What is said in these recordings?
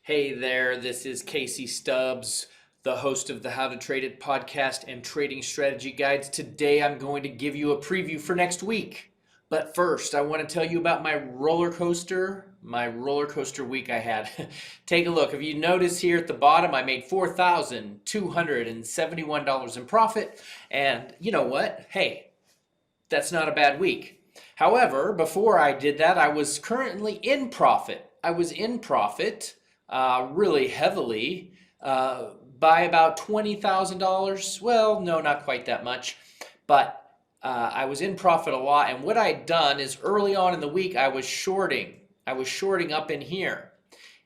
Hey there, this is Casey Stubbs, the host of the How to Trade It podcast and trading strategy guides. Today I'm going to give you a preview for next week. But first, I want to tell you about my roller coaster week I had. Take a look. If you notice here at the bottom, I made $4,271 in profit. And you know what? Hey, that's not a bad week. However, before I did that, I was currently in profit. I was in profit really heavily by about $20,000. Well, no, not quite that much, but I was in profit a lot. And what I'd done is early on in the week, I was shorting. I was shorting up in here,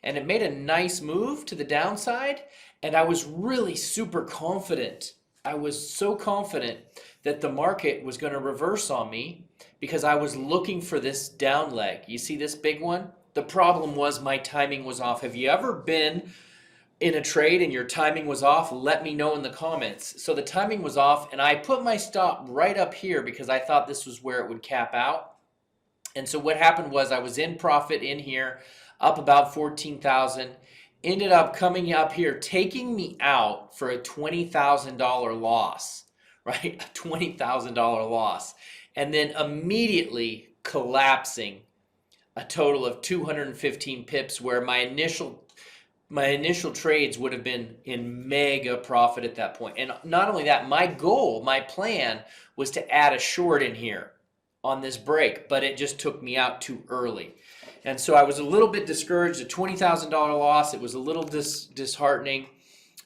and it made a nice move to the downside. And I was really super confident. I was so confident that the market was going to reverse on me because I was looking for this down leg. You see this big one? The problem was my timing was off. Have you ever been in a trade and your timing was off? Let me know in the comments. So the timing was off, and I put my stop right up here because I thought this was where it would cap out. And so what happened was I was in profit in here, up about 14,000, ended up coming up here, taking me out for a $20,000 loss, right? A $20,000 loss. And then immediately collapsing a total of 215 pips, where my initial trades would have been in mega profit at that point. And not only that, my goal, my plan was to add a short in here on this break, but it just took me out too early. And so I was a little bit discouraged. A $20,000 loss, it was a little disheartening,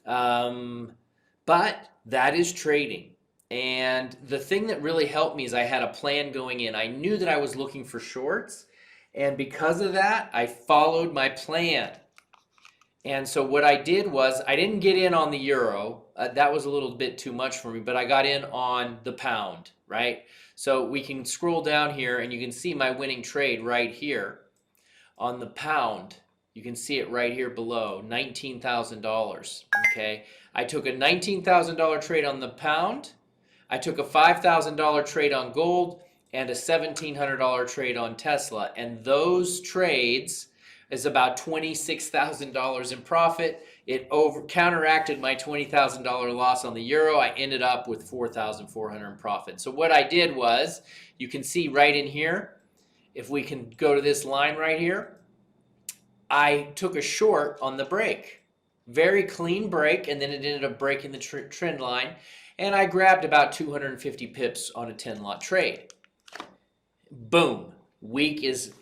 but that is trading. And the thing that really helped me is I had a plan going in. I knew that I was looking for shorts, and because of that, I followed my plan. And so what I did was I didn't get in on the euro. That was a little bit too much for me, but I got in on the pound, right? So we can scroll down here and you can see my winning trade right here on the pound. You can see it right here below, $19,000, okay? I took a $19,000 trade on the pound. I took a $5,000 trade on gold and a $1,700 trade on Tesla. And those trades is about $26,000 in profit. It counteracted my $20,000 loss on the euro. I ended up with $4,400 in profit. So what I did was, you can see right in here, if we can go to this line right here, I took a short on the break. Very clean break, and then it ended up breaking the trend line. And I grabbed about 250 pips on a 10-lot trade. Boom, week is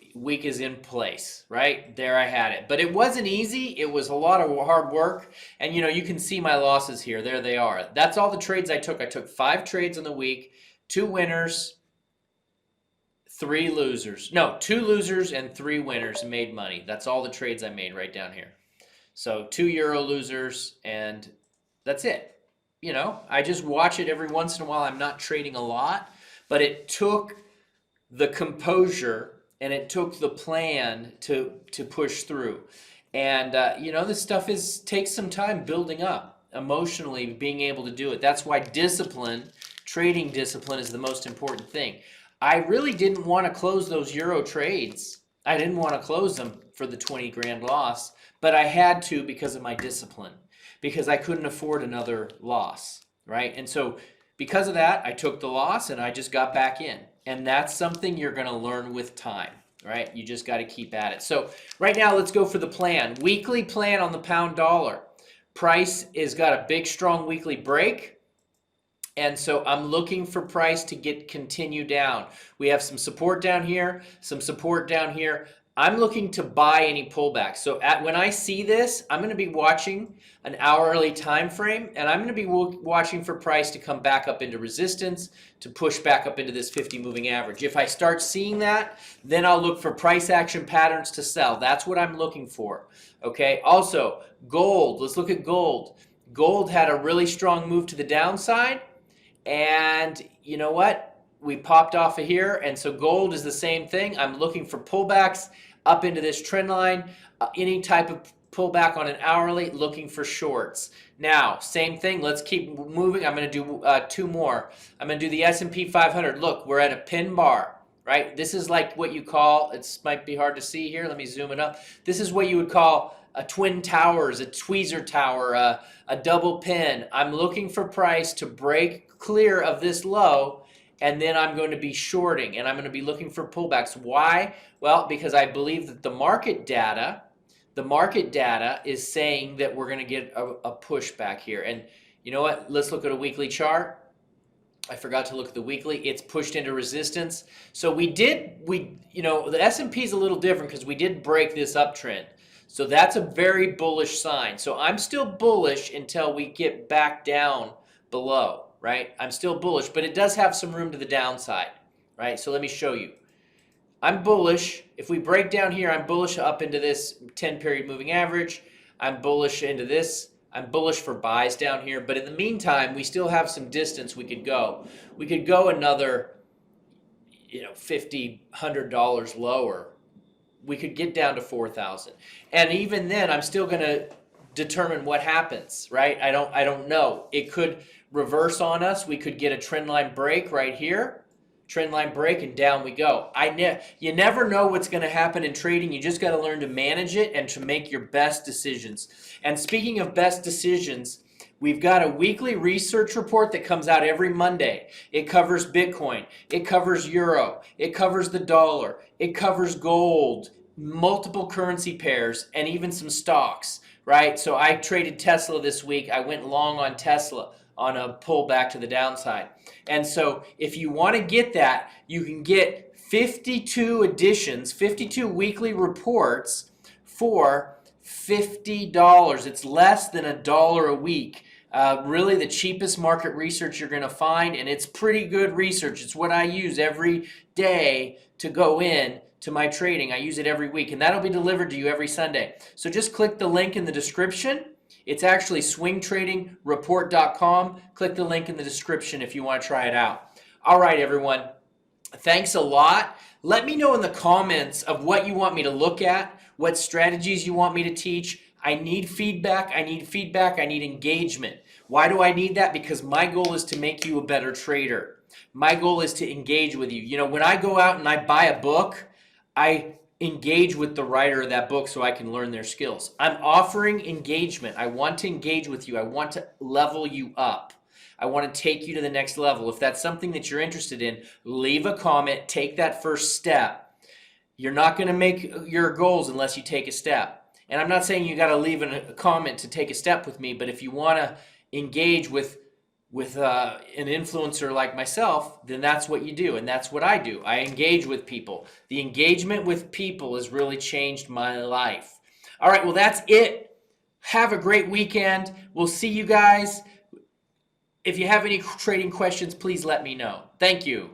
in place, right? There I had it. But it wasn't easy. It was a lot of hard work. And you can see my losses here. There they are. That's all the trades I took. I took 5 trades in the week, 2 winners, 3 losers. No, 2 losers and 3 winners made money. That's all the trades I made right down here. So 2 euro losers, and that's it. I just watch it every once in a while. I'm not trading a lot, but it took the composure and it took the plan to push through. And this stuff takes some time building up emotionally, being able to do it. That's why trading discipline is the most important thing. I really didn't want to close those euro trades. I didn't want to close them for the 20 grand loss, but I had to because of my discipline, because I couldn't afford another loss, right? And so because of that, I took the loss and I just got back in. And that's something you're going to learn with time, right? You just got to keep at it. So right now, let's go for the plan. Weekly plan on the pound dollar. Price has got a big, strong weekly break. And so I'm looking for price to continue down. We have some support down here, some support down here. I'm looking to buy any pullback. So when I see this, I'm going to be watching an hourly time frame, and I'm going to be watching for price to come back up into resistance, to push back up into this 50 moving average. If I start seeing that, then I'll look for price action patterns to sell. That's what I'm looking for. Okay. Also, gold. Let's look at gold. Gold had a really strong move to the downside, and you know what? We popped off of here, and so gold is the same thing. I'm looking for pullbacks up into this trend line, any type of pullback on an hourly, looking for shorts. Now, same thing. Let's keep moving. I'm going to do 2 more. I'm going to do the S&P 500. Look, we're at a pin bar, right? This is like what you call, it might be hard to see here. Let me zoom it up. This is what you would call twin towers, a tweezer tower, a double pin. I'm looking for price to break clear of this low, and then I'm going to be shorting, and I'm going to be looking for pullbacks. Why? Well, because I believe that the market data is saying that we're going to get a pushback here. And you know what? Let's look at a weekly chart. I forgot to look at the weekly. It's pushed into resistance. So the S&P is a little different because we did break this uptrend. So that's a very bullish sign. So I'm still bullish until we get back down below, right? I'm still bullish, but it does have some room to the downside, right? So let me show you. I'm bullish. If we break down here, I'm bullish up into this 10-period moving average. I'm bullish into this. I'm bullish for buys down here. But in the meantime, we still have some distance we could go. We could go another, $50, $100 lower. We could get down to 4,000. And even then, I'm still going to determine what happens, right? I don't know. It could reverse on us. We could get a trend line break right here. Trend line break, and down we go. You never know what's going to happen in trading. You just got to learn to manage it and to make your best decisions. And speaking of best decisions, we've got a weekly research report that comes out every Monday. It covers Bitcoin. It covers Euro. It covers the dollar. It covers gold, multiple currency pairs, and even some stocks, right? So I traded Tesla this week. I went long on Tesla on a pullback to the downside. And so if you want to get that, you can get 52 editions, 52 weekly reports for $50. It's less than $1 a week. Really the cheapest market research you're going to find, and it's pretty good research. It's what I use every day to go in to my trading. I use it every week, and that'll be delivered to you every Sunday. So just click the link in the description. It's actually swingtradingreport.com. Click the link in the description if you want to try it out. All right, everyone. Thanks a lot. Let me know in the comments of what you want me to look at, what strategies you want me to teach. I need feedback. I need engagement. Why do I need that? Because my goal is to make you a better trader. My goal is to engage with you. When I go out and I buy a book, I engage with the writer of that book so I can learn their skills. I'm offering engagement. I want to engage with you. I want to level you up. I want to take you to the next level. If that's something that you're interested in, leave a comment, take that first step. You're not going to make your goals unless you take a step. And I'm not saying you got to leave a comment to take a step with me, but if you want to engage with an influencer like myself, then that's what you do, and that's what I do. I engage with people. The engagement with people has really changed my life. All right, well, that's it. Have a great weekend. We'll see you guys. If you have any trading questions, please let me know. Thank you.